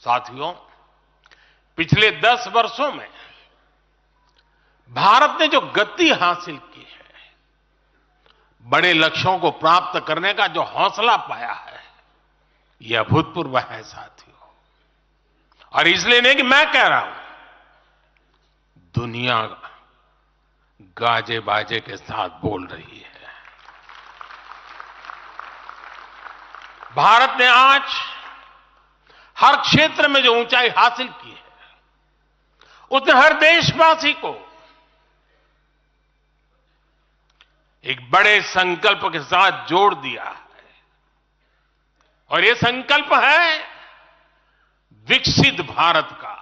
साथियों, पिछले 10 वर्षों में भारत ने जो गति हासिल की है, बड़े लक्ष्यों को प्राप्त करने का जो हौसला पाया है, यह अभूतपूर्व है साथियों। और इसलिए नहीं कि मैं कह रहा हूं, दुनिया गाजे बाजे के साथ बोल रही है। भारत ने आज हर क्षेत्र में जो ऊंचाई हासिल की है, उसने हर देशवासी को एक बड़े संकल्प के साथ जोड़ दिया है। और यह संकल्प है विकसित भारत का।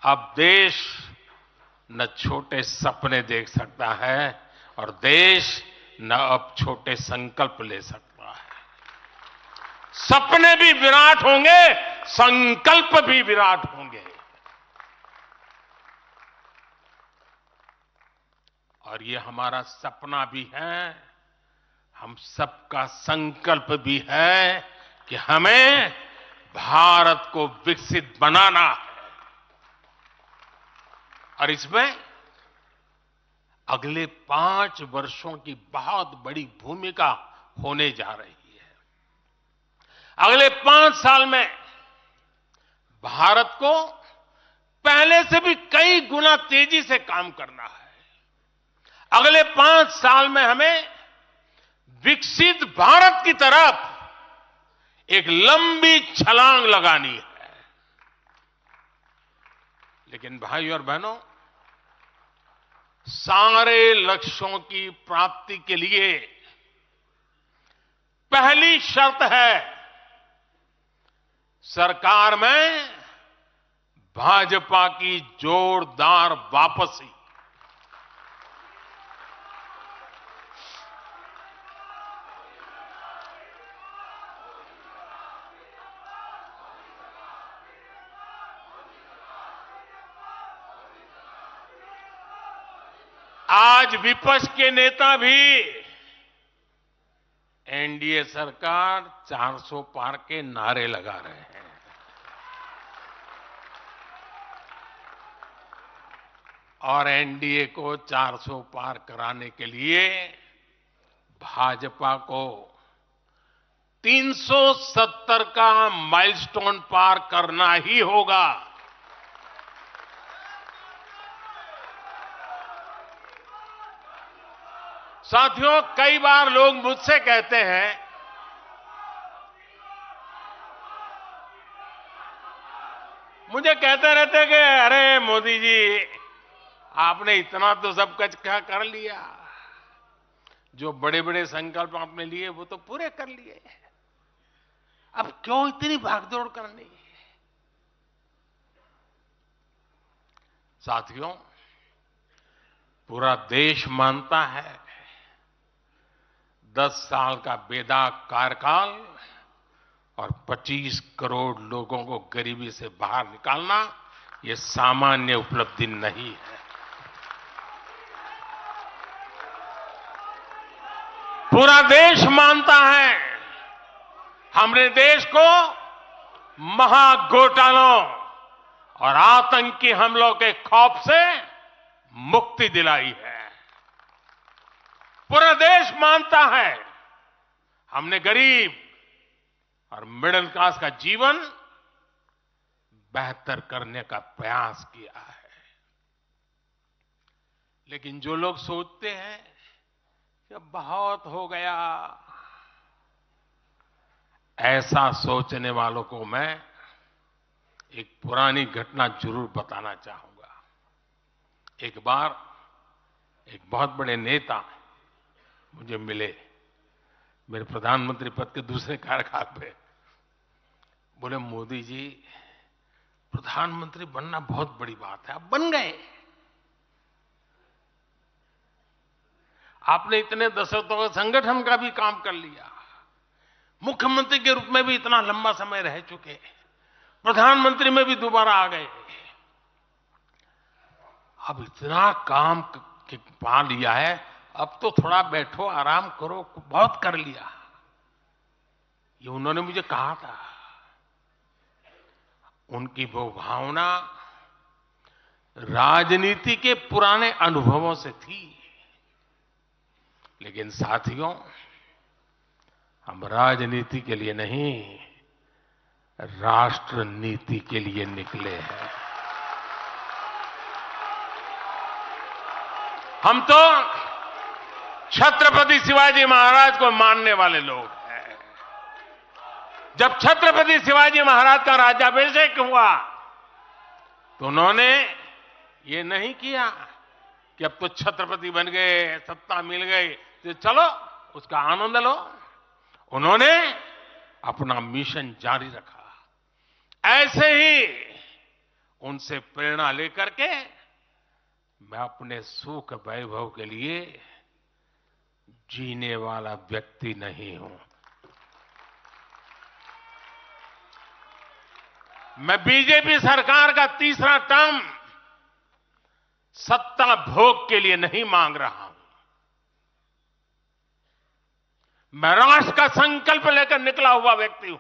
अब देश न छोटे सपने देख सकता है और देश न अब छोटे संकल्प ले सकता है। सपने भी विराट होंगे, संकल्प भी विराट होंगे। और ये हमारा सपना भी है, हम सबका संकल्प भी है कि हमें भारत को विकसित बनाना है। और इसमें अगले 5 वर्षों की बहुत बड़ी भूमिका होने जा रही है। अगले 5 साल में भारत को पहले से भी कई गुना तेजी से काम करना है। अगले 5 साल में हमें विकसित भारत की तरफ एक लंबी छलांग लगानी है। लेकिन भाइयों और बहनों, सारे लक्ष्यों की प्राप्ति के लिए पहली शर्त है सरकार में भाजपा की जोरदार वापसी। आज विपक्ष के नेता भी एनडीए सरकार 400 पार के नारे लगा रहे हैं। और एनडीए को 400 पार कराने के लिए भाजपा को 370 का माइलस्टोन पार करना ही होगा। साथियों, कई बार लोग मुझसे कहते हैं मुझे कहते रहते कि अरे मोदी जी, आपने इतना तो सब कुछ क्या कर लिया, जो बड़े बड़े संकल्प आपने लिए वो तो पूरे कर लिए, अब क्यों इतनी भागदौड़ करनी। साथियों, पूरा देश मानता है 10 साल का बेदाग कार्यकाल और 25 करोड़ लोगों को गरीबी से बाहर निकालना ये सामान्य उपलब्धि नहीं है। पूरा देश मानता है हमने देश को महाघोटालों और आतंकी हमलों के खौफ से मुक्ति दिलाई है। पूरा देश मानता है हमने गरीब और मिडिल क्लास का जीवन बेहतर करने का प्रयास किया है। लेकिन जो लोग सोचते हैं कि अब बहुत हो गया, ऐसा सोचने वालों को मैं एक पुरानी घटना जरूर बताना चाहूंगा। एक बार एक बहुत बड़े नेता मुझे मिले, मेरे प्रधानमंत्री पद के दूसरे कार्यकाल पे। बोले, मोदी जी, प्रधानमंत्री बनना बहुत बड़ी बात है, आप बन गए। आपने इतने दशकों का संगठन का भी काम कर लिया, मुख्यमंत्री के रूप में भी इतना लंबा समय रह चुके, प्रधानमंत्री में भी दोबारा आ गए, अब इतना काम पा लिया है, अब तो थोड़ा बैठो, आराम करो, बहुत कर लिया। ये उन्होंने मुझे कहा था। उनकी वो भावना राजनीति के पुराने अनुभवों से थी। लेकिन साथियों, हम राजनीति के लिए नहीं, राष्ट्र नीति के लिए निकले हैं। हम तो छत्रपति शिवाजी महाराज को मानने वाले लोग हैं। जब छत्रपति शिवाजी महाराज का राज्याभिषेक हुआ तो उन्होंने ये नहीं किया कि अब तो छत्रपति बन गए, सत्ता मिल गई तो चलो उसका आनंद लो। उन्होंने अपना मिशन जारी रखा। ऐसे ही उनसे प्रेरणा लेकर के मैं अपने सुख वैभव के लिए जीने वाला व्यक्ति नहीं हूं। मैं बीजेपी सरकार का तीसरा टर्म सत्ता भोग के लिए नहीं मांग रहा हूं। मैं राष्ट्र का संकल्प लेकर निकला हुआ व्यक्ति हूं।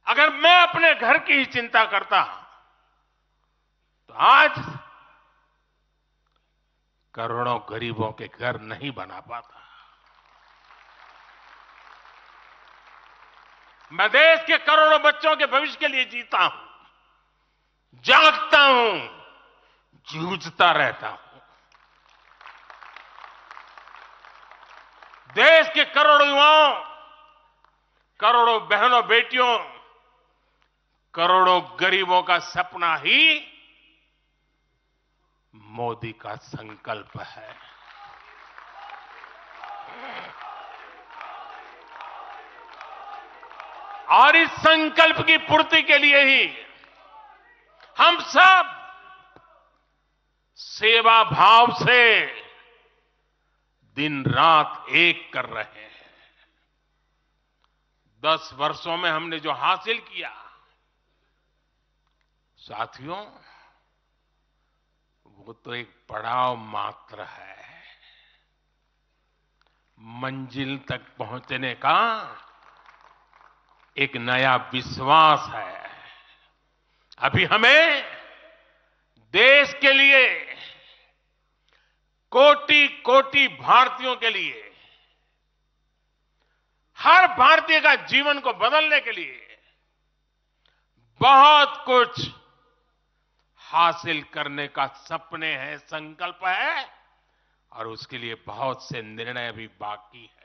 अगर मैं अपने घर की ही चिंता करता तो आज करोड़ों गरीबों के घर नहीं बना पाता। मैं देश के करोड़ों बच्चों के भविष्य के लिए जीता हूं, जागता हूं, जूझता रहता हूं। देश के करोड़ों युवाओं, करोड़ों बहनों बेटियों, करोड़ों गरीबों का सपना ही मोदी का संकल्प है। और इस संकल्प की पूर्ति के लिए ही हम सब सेवा भाव से दिन रात एक कर रहे हैं। 10 वर्षों में हमने जो हासिल किया, साथियों, वो तो एक पड़ाव मात्र है। मंजिल तक पहुंचने का एक नया विश्वास है। अभी हमें देश के लिए, कोटि कोटि भारतीयों के लिए, हर भारतीय का जीवन को बदलने के लिए बहुत कुछ हासिल करने का सपने हैं, संकल्प है, और उसके लिए बहुत से निर्णय अभी बाकी हैं।